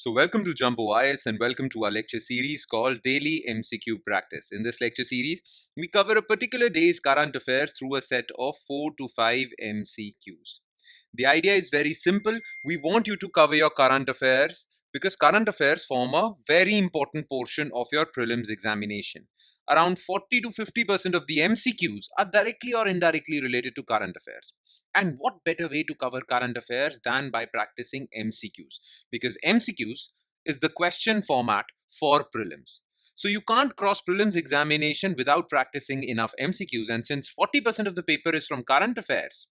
So welcome to Jumbo IS and welcome to our lecture series called Daily MCQ Practice. In this lecture series, we cover a particular day's current affairs through a set of 4 to 5 MCQs. The idea is very simple. We want you to cover your current affairs because current affairs form a very important portion of your prelims examination. Around 40 to 50% of the MCQs are directly or indirectly related to current affairs. And what better way to cover current affairs than by practicing MCQs? Because MCQs is the question format for prelims. So you can't cross prelims examination without practicing enough MCQs. And since 40% of the paper is from current affairs,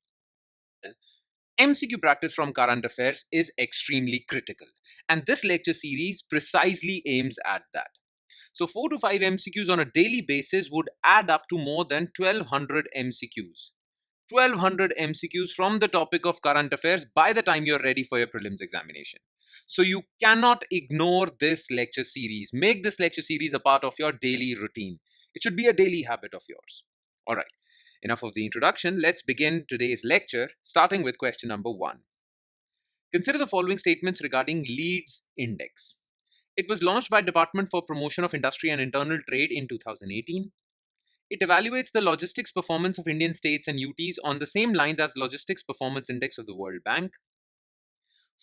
MCQ practice from current affairs is extremely critical. And this lecture series precisely aims at that. So 4 to 5 MCQs on a daily basis would add up to more than 1200 MCQs. 1200 MCQs from the topic of current affairs by the time you're ready for your prelims examination. So you cannot ignore this lecture series. Make this lecture series a part of your daily routine. It should be a daily habit of yours. All right, enough of the introduction. Let's begin today's lecture, starting with question number 1. Consider the following statements regarding Leeds Index. It was launched by Department for Promotion of Industry and Internal Trade in 2018. It evaluates the logistics performance of Indian states and UTs on the same lines as Logistics Performance Index of the World Bank.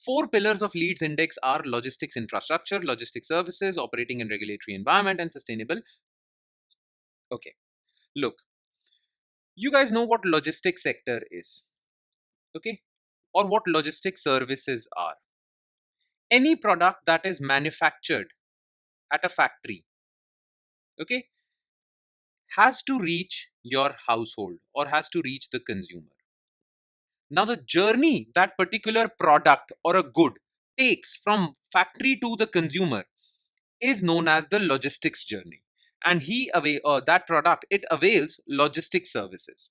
4 pillars of Leeds Index are logistics infrastructure, logistics services, operating and regulatory environment, and sustainable. Okay, look, you guys know what logistics sector is, okay, or what logistics services are. Any product that is manufactured at a factory, okay, has to reach your household or has to reach the consumer. Now, the journey that particular product or a good takes from factory to the consumer is known as the logistics journey. And that product, it avails logistics services.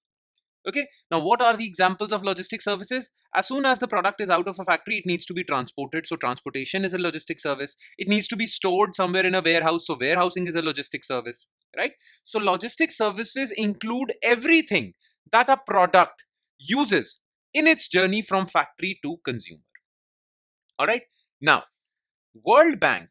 Okay. Now, what are the examples of logistics services? As soon as the product is out of a factory, it needs to be transported. So transportation is a logistics service. It needs to be stored somewhere in a warehouse. So warehousing is a logistics service, right? So logistics services include everything that a product uses in its journey from factory to consumer. All right. Now, World Bank,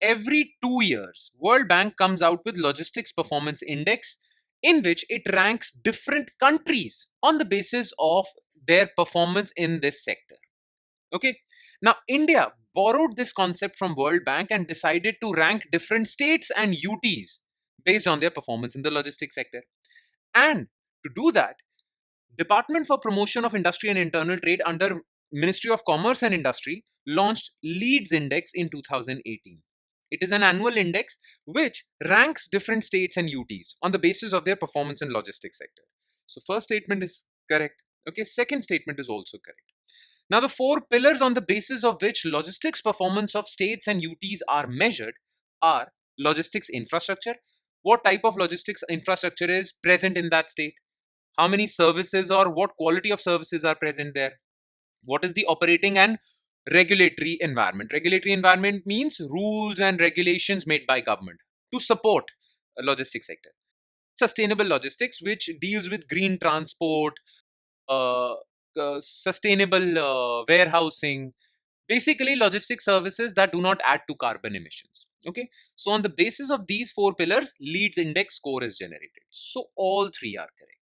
every 2 years, World Bank comes out with Logistics Performance Index in which it ranks different countries on the basis of their performance in this sector. Okay. Now, India borrowed this concept from World Bank and decided to rank different states and UTs based on their performance in the logistics sector. And to do that, Department for Promotion of Industry and Internal Trade under Ministry of Commerce and Industry launched Leeds Index in 2018. It is an annual index which ranks different states and UTs on the basis of their performance in logistics sector. So first statement is correct. Okay, second statement is also correct. Now the 4 pillars on the basis of which logistics performance of states and UTs are measured are logistics infrastructure. What type of logistics infrastructure is present in that state? How many services or what quality of services are present there? What is the operating and regulatory environment? Regulatory environment means rules and regulations made by government to support a logistics sector. Sustainable logistics, which deals with green transport, sustainable warehousing, basically logistics services that do not add to carbon emissions. Okay, so on the basis of these 4 pillars, Leeds Index score is generated. So all 3 are correct.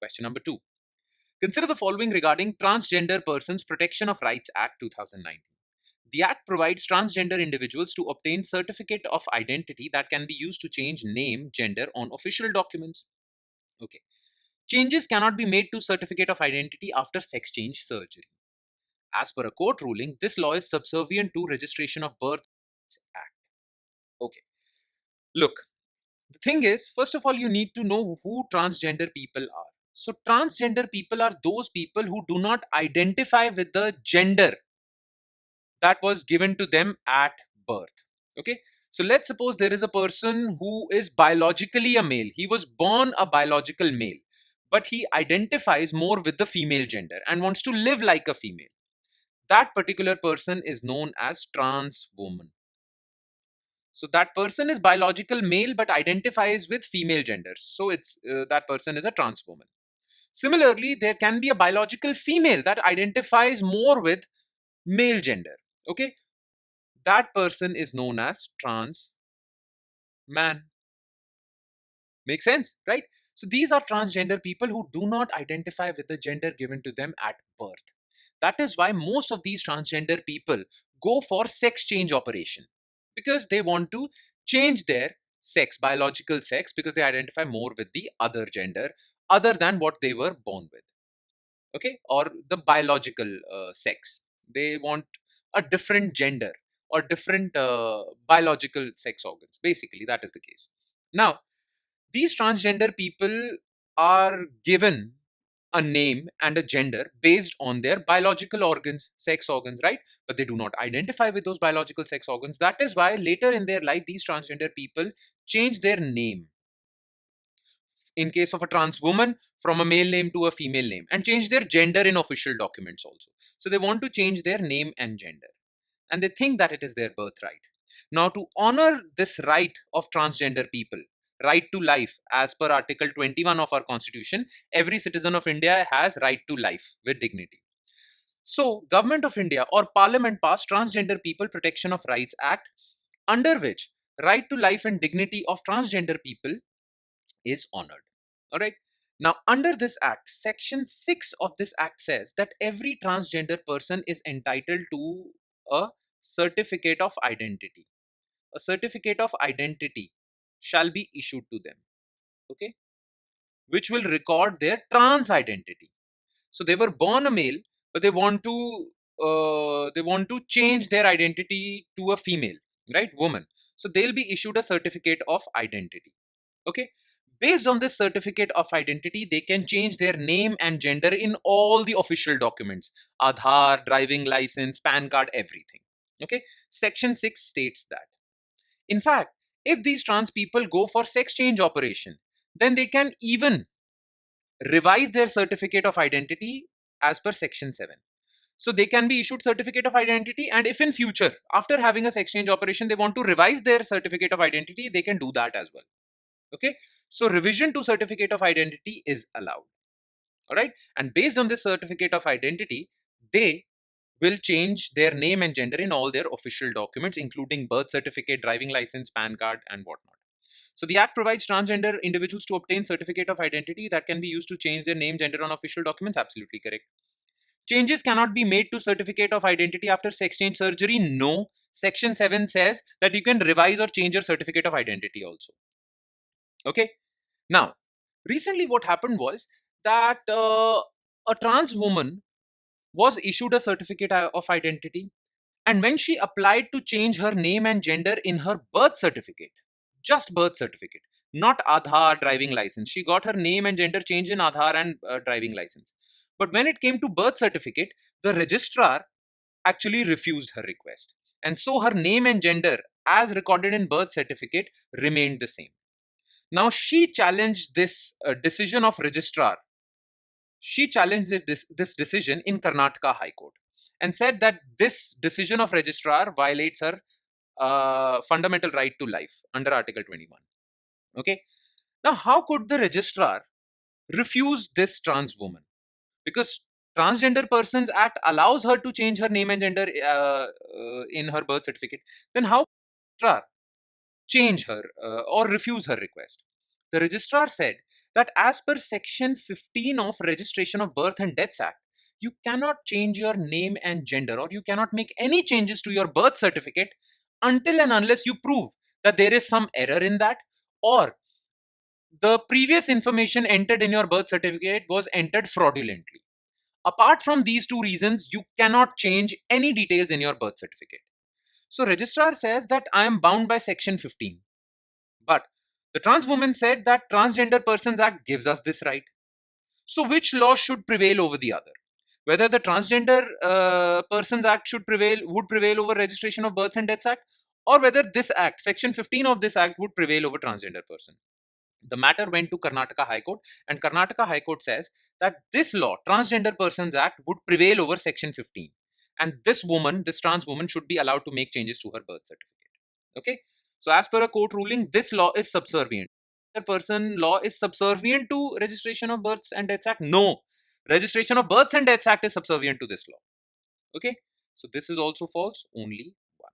Question number 2. Consider the following regarding Transgender Persons Protection of Rights Act 2019. The Act provides transgender individuals to obtain certificate of identity that can be used to change name, gender on official documents. Okay. Changes cannot be made to certificate of identity after sex change surgery. As per a court ruling, this law is subservient to Registration of Birth Act. Okay. Look, the thing is, first of all, you need to know who transgender people are. So transgender people are those people who do not identify with the gender that was given to them at birth. Okay. So let's suppose there is a person who is biologically a male. He was born a biological male, but he identifies more with the female gender and wants to live like a female. That particular person is known as trans woman. So that person is biological male but identifies with female genders. So it's that person is a trans woman. Similarly, there can be a biological female that identifies more with male gender. Okay, that person is known as trans man. Make sense, right? So these are transgender people who do not identify with the gender given to them at birth. That is why most of these transgender people go for sex change operation, because they want to change their sex, biological sex, because they identify more with the other gender other than what they were born with. Okay, or the biological sex. They want a different gender or different biological sex organs. Basically, that is the case. Now, these transgender people are given a name and a gender based on their biological organs, sex organs, right? But they do not identify with those biological sex organs. That is why later in their life, these transgender people change their name. In case of a trans woman, from a male name to a female name, and change their gender in official documents also. So they want to change their name and gender, and they think that it is their birthright. Now, to honor this right of transgender people, right to life, as per Article 21 of our Constitution, every citizen of India has right to life with dignity. So, Government of India or Parliament passed Transgender People Protection of Rights Act, under which right to life and dignity of transgender people is honored. All right. Now, under this act, Section 6 of this act says that every transgender person is entitled to a certificate of identity. A certificate of identity shall be issued to them, okay, which will record their trans identity. So they were born a male, but they want to change their identity to a female, right, woman. So they'll be issued a certificate of identity. Okay. Based on this certificate of identity, they can change their name and gender in all the official documents: Aadhaar, driving license, PAN card, everything. Okay. Section 6 states that. In fact, if these trans people go for sex change operation, then they can even revise their certificate of identity as per Section 7. So they can be issued certificate of identity, and if in future, after having a sex change operation, they want to revise their certificate of identity, they can do that as well. Okay, so revision to certificate of identity is allowed. All right, and based on this certificate of identity, they will change their name and gender in all their official documents, including birth certificate, driving license, PAN card, and whatnot. So the Act provides transgender individuals to obtain certificate of identity that can be used to change their name, gender on official documents. Absolutely correct. Changes cannot be made to certificate of identity after sex change surgery. No. Section 7 says that you can revise or change your certificate of identity also. Okay. Now, recently what happened was that a trans woman was issued a certificate of identity, and when she applied to change her name and gender in her birth certificate, just birth certificate, not Aadhaar, driving license, she got her name and gender changed in Aadhaar and driving license. But when it came to birth certificate, the registrar actually refused her request. And so her name and gender, as recorded in birth certificate, remained the same. Now she challenged this decision of registrar. She challenged this decision in Karnataka High Court and said that this decision of registrar violates her fundamental right to life under Article 21. Okay. Now, how could the registrar refuse this trans woman? Because Transgender Persons Act allows her to change her name and gender in her birth certificate. Then how could the registrar change her or refuse her request? The registrar said that as per Section 15 of Registration of Birth and Deaths Act, you cannot change your name and gender, or you cannot make any changes to your birth certificate until and unless you prove that there is some error in that, or the previous information entered in your birth certificate was entered fraudulently. Apart from these two reasons, you cannot change any details in your birth certificate. So registrar says that I am bound by Section 15. But the trans woman said that Transgender Persons Act gives us this right. So which law should prevail over the other? Whether the Transgender Persons Act would prevail over Registration of Births and Deaths Act, or whether this act, Section 15 of this act, would prevail over transgender person. The matter went to Karnataka High Court, and Karnataka High Court says that this law, Transgender Persons Act, would prevail over Section 15. And this trans woman, should be allowed to make changes to her birth certificate. Okay? So as per a court ruling, this law is subservient. The person law is subservient to Registration of Births and Deaths Act? No. Registration of Births and Deaths Act is subservient to this law. Okay? So this is also false, only one.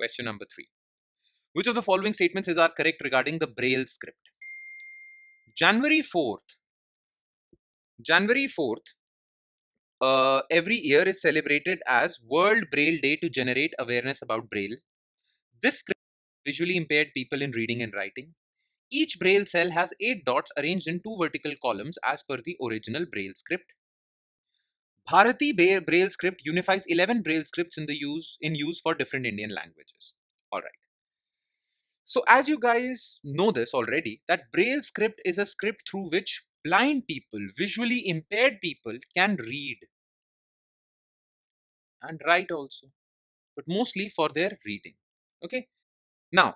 Question number 3. Which of the following statements are correct regarding the Braille script? January 4th, every year is celebrated as World Braille Day to generate awareness about Braille. This script visually impaired people in reading and writing. Each Braille cell has 8 dots arranged in 2 vertical columns as per the original Braille script. Bharati Braille script unifies 11 Braille scripts in use for different Indian languages. All right. So as you guys know this already, that Braille script is a script through which blind people, visually impaired people can read and write also, but mostly for their reading. Okay. Now,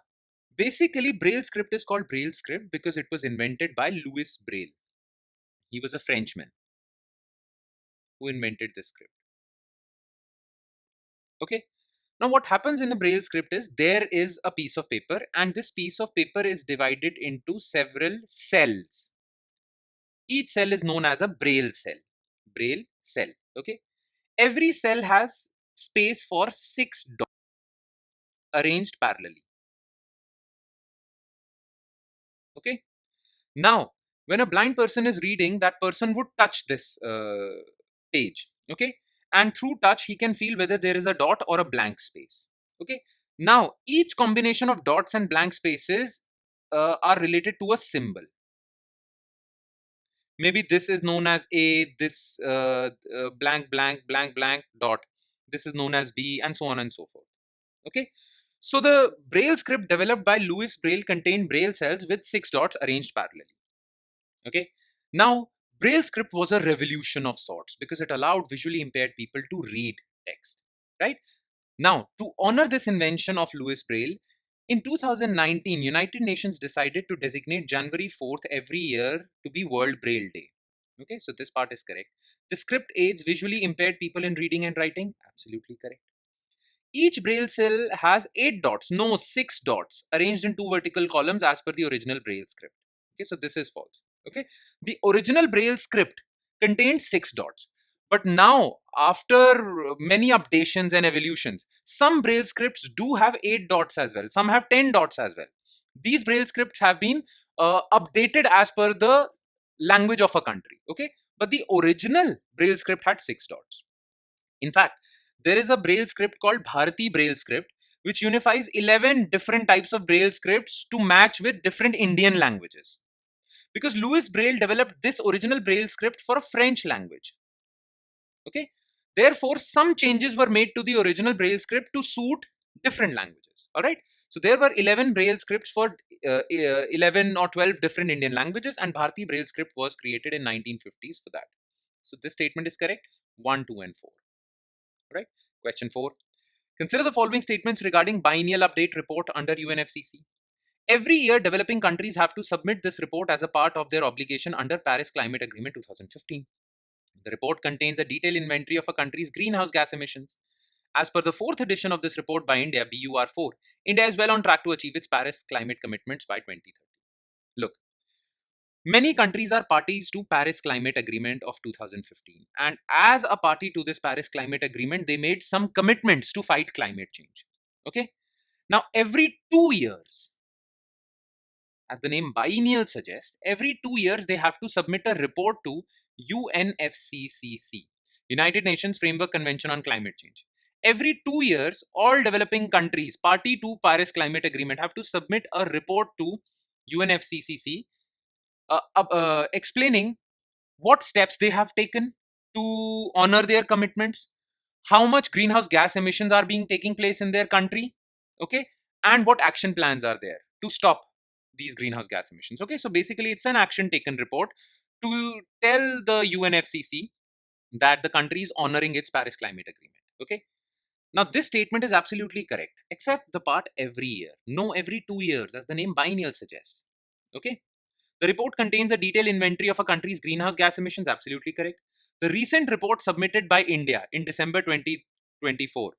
basically Braille script is called Braille script because it was invented by Louis Braille. He was a Frenchman who invented this script. Okay. Now what happens in a Braille script is there is a piece of paper and this piece of paper is divided into several cells. Each cell is known as a Braille cell. Braille cell. Okay. Every cell has space for 6 dots arranged parallelly. Okay. Now, when a blind person is reading, that person would touch this page. Okay. And through touch, he can feel whether there is a dot or a blank space. Okay. Now, each combination of dots and blank spaces are related to a symbol. Maybe this is known as A, this blank, blank, blank, blank, dot. This is known as B, and so on and so forth. Okay. So the Braille script developed by Louis Braille contained Braille cells with 6 dots arranged parallelly. Okay. Now, Braille script was a revolution of sorts because it allowed visually impaired people to read text. Right. Now, to honor this invention of Louis Braille, in 2019, United Nations decided to designate January 4th every year to be World Braille Day. Okay, so this part is correct. The script aids visually impaired people in reading and writing. Absolutely correct. Each Braille cell has 8 dots, no 6 dots, arranged in 2 vertical columns as per the original Braille script. Okay, so this is false. Okay, the original Braille script contained 6 dots. But now, after many updations and evolutions, some Braille scripts do have 8 dots as well. Some have 10 dots as well. These Braille scripts have been updated as per the language of a country. Okay, but the original Braille script had 6 dots. In fact, there is a Braille script called Bharati Braille Script, which unifies 11 different types of Braille scripts to match with different Indian languages. Because Louis Braille developed this original Braille script for a French language. Okay. Therefore, some changes were made to the original Braille script to suit different languages. All right. So there were 11 Braille scripts for 11 or 12 different Indian languages, and Bharati Braille script was created in 1950s for that. So this statement is correct. 1, 2, and 4. Right. Question 4. Consider the following statements regarding biennial update report under UNFCCC. Every year, developing countries have to submit this report as a part of their obligation under Paris Climate Agreement 2015. The report contains a detailed inventory of a country's greenhouse gas emissions. As per the 4th edition of this report by India, BUR4, India is well on track to achieve its Paris climate commitments by 2030. Look, many countries are parties to Paris Climate Agreement of 2015. And as a party to this Paris Climate Agreement, they made some commitments to fight climate change. Okay? Now, every 2 years, as the name biennial suggests, every 2 years they have to submit a report to UNFCCC, United Nations Framework Convention on Climate Change. Every 2 years, all developing countries party to Paris Climate Agreement have to submit a report to UNFCCC explaining what steps they have taken to honor their commitments, how much greenhouse gas emissions are being taking place in their country, okay, and what action plans are there to stop these greenhouse gas emissions. Okay, so basically it's an action taken report to tell the UNFCCC that the country is honoring its Paris Climate Agreement. Okay, now this statement is absolutely correct, except the part every year. No, every 2 years, as the name biennial suggests. Okay, the report contains a detailed inventory of a country's greenhouse gas emissions. Absolutely correct. The recent report submitted by India in December 2024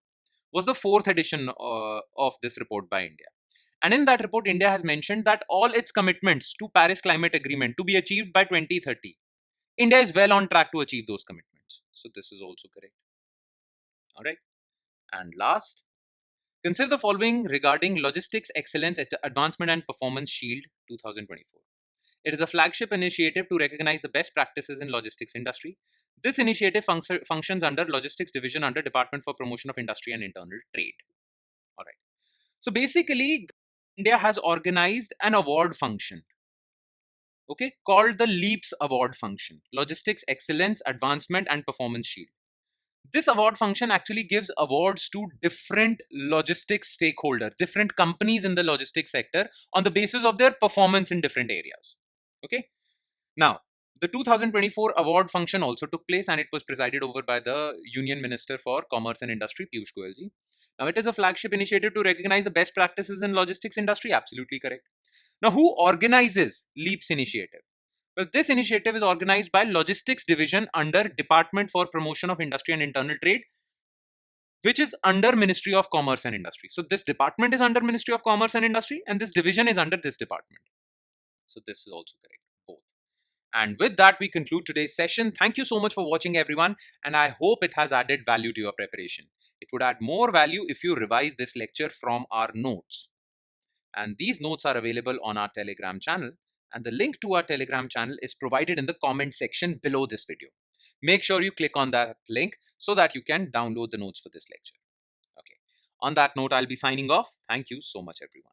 was the 4th edition of this report by India. And in that report, India has mentioned that all its commitments to Paris Climate Agreement to be achieved by 2030, India is well on track to achieve those commitments. So this is also correct. All right. And last, Consider the following regarding Logistics Excellence Advancement and Performance Shield 2024. It is a flagship initiative to recognize the best practices in logistics industry. This initiative functions under Logistics Division under Department for Promotion of Industry and Internal Trade. All right. So basically, India has organized an award function, okay, called the LEAPS award function, Logistics Excellence Advancement and Performance Shield. This award function actually gives awards to different logistics stakeholders, different companies in the logistics sector on the basis of their performance in different areas. Okay. Now, the 2024 award function also took place and it was presided over by the Union Minister for Commerce and Industry, Piyush Goyal ji. Now, it is a flagship initiative to recognize the best practices in logistics industry. Absolutely correct. Now, who organizes LEAPS initiative? Well, this initiative is organized by Logistics Division under Department for Promotion of Industry and Internal Trade, which is under Ministry of Commerce and Industry. So this department is under Ministry of Commerce and Industry and this division is under this department. So this is also correct, both. And with that, we conclude today's session. Thank you so much for watching, everyone, and I hope it has added value to your preparation. It would add more value if you revise this lecture from our notes. And these notes are available on our Telegram channel, and the link to our Telegram channel is provided in the comment section below this video. Make sure you click on that link so that you can download the notes for this lecture. Okay. On that note, I'll be signing off. Thank you so much, everyone.